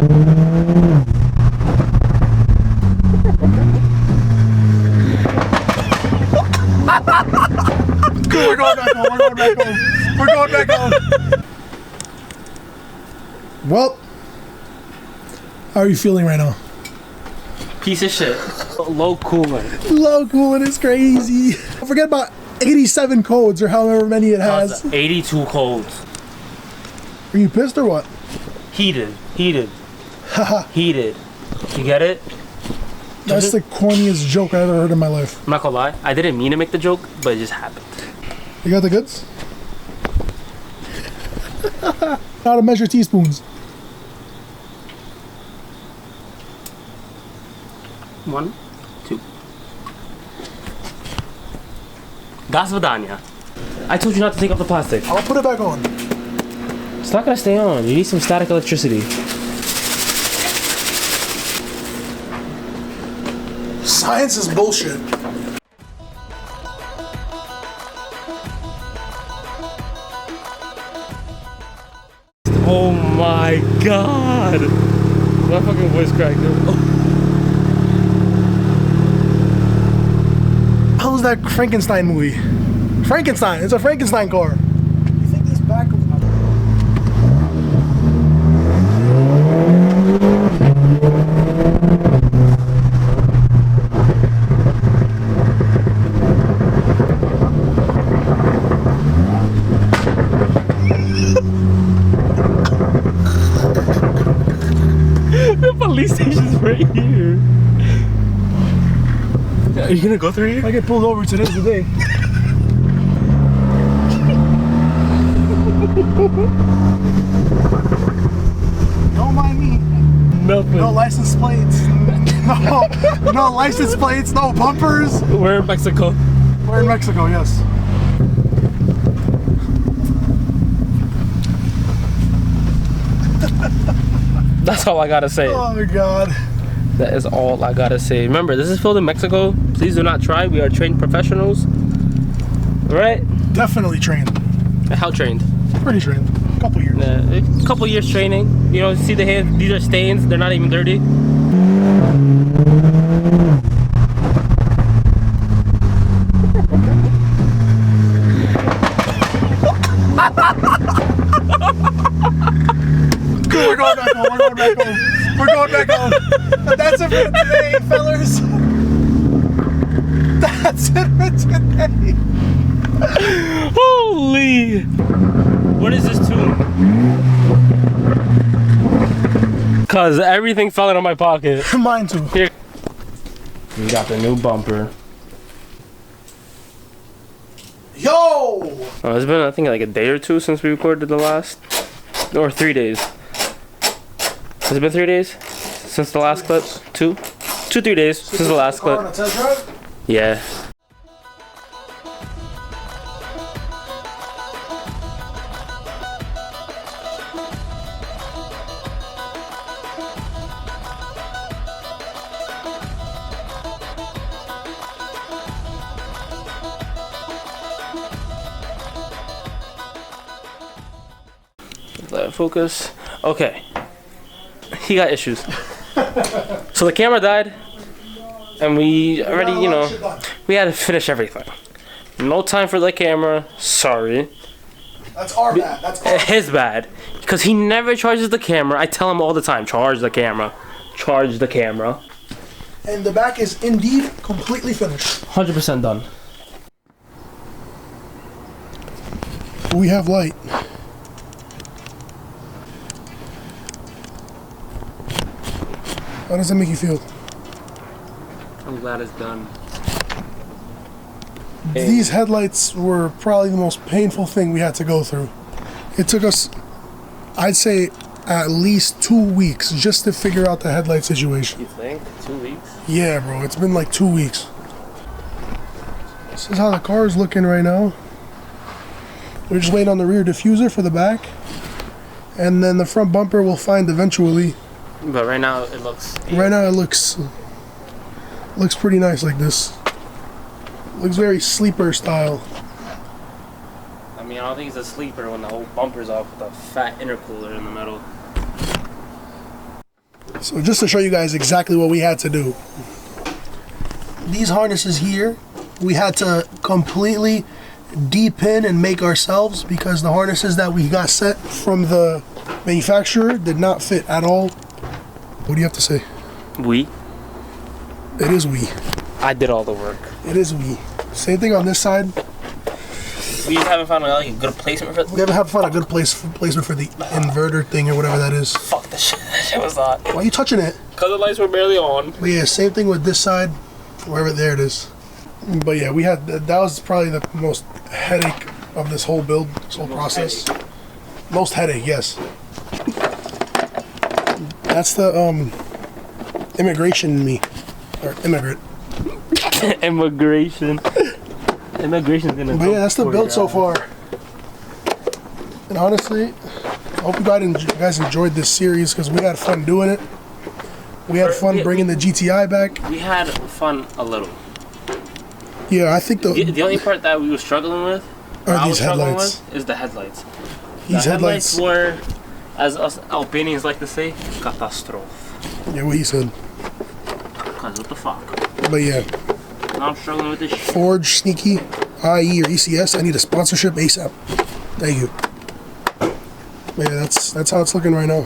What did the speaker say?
We're going back home. We're going back home. We're going back home. Well, how are you feeling right now? Piece of shit. Low coolant. Low coolant is crazy. Don't forget about 87 codes or however many it has. 82 codes. Are you pissed or what? Heated. Heated. You get it? That's the corniest joke I ever heard in my life. I'm not gonna lie. I didn't mean to make the joke, but it just happened. You got the goods? How to measure teaspoons. 1, 2. Das Vidania. I told you not to take off the plastic. I'll put it back on. It's not gonna stay on. You need some static electricity. Science is bullshit. Oh my god. My fucking voice cracked. How was that Frankenstein movie? Frankenstein. It's a Frankenstein car. You think this back will... The police station's right here. Are you gonna go through here? If I get pulled over, today's the day. Don't mind me. Nothing. No license plates. No license plates. No bumpers. We're in Mexico. We're in Mexico, yes. That's all I gotta say. Oh my god. That is all I gotta say. Remember, this is filmed in Mexico. Please do not try. We are trained professionals. Alright? Definitely trained. How trained? Pretty trained. A couple years. A couple years training. You know, see the hands? These are stains. They're not even dirty. We're going back home. We're going back home. We're going back home. That's it for today, fellas. That's it for today. Holy! What is this tune? Cause everything fell out of my pocket. Mine too. Here. We got the new bumper. Yo! Oh, it's been, I think, like a day or two since we recorded the last, or 3 days. Has it been 3 days since the last clip? 2, 3 days since the last clip. On a test drive? Yeah. Let it focus. Okay. He got issues. So the camera died, and we already, you know, we had to finish everything. No time for the camera. Sorry. That's our bad. That's our His bad. Because he never charges the camera. I tell him all the time, charge the camera. Charge the camera. And the back is indeed completely finished. 100% done. We have light. How does that make you feel? I'm glad it's done. These headlights were probably the most painful thing we had to go through. It took us, I'd say, at least 2 weeks just to figure out the headlight situation. You think? 2 weeks? Yeah, bro, it's been like 2 weeks. This is how the car is looking right now. We're just waiting on the rear diffuser for the back. And then the front bumper we'll find eventually. But right now it looks... Right now it looks pretty nice like this. Looks very sleeper style. I mean, I don't think it's a sleeper when the whole bumper's off with a fat intercooler in the middle. So just to show you guys exactly what we had to do. These harnesses here, we had to completely de-pin and make ourselves because the harnesses that we got set from the manufacturer did not fit at all. What do you have to say? We? It is we. I did all the work. It is we. Same thing on this side. We just haven't found like a good placement for it. We haven't found a good placement for the inverter thing or whatever that is. Fuck that shit. That shit was hot. Why are you touching it? Because the lights were barely on. But yeah, same thing with this side. Wherever, there it is. But yeah, we had, that was probably the most headache of this whole build, this whole process. Most headache, yes. That's the immigration in me, or immigrant. Immigration. Immigration's gonna. But yeah, that's the build so far. And honestly, I hope you guys enjoyed this series because we had fun doing it. We had fun bringing the GTI back. We had fun a little. Yeah, I think the only part that we were struggling with, are these headlights. Is the headlights. These headlights were, as us Albanians like to say, catastrophe. Yeah, what he said. Cause what the fuck? But yeah. Now I'm struggling with this shit. Forge, Sneaky, IE, or ECS. I need a sponsorship ASAP. Thank you. But yeah, that's how it's looking right now.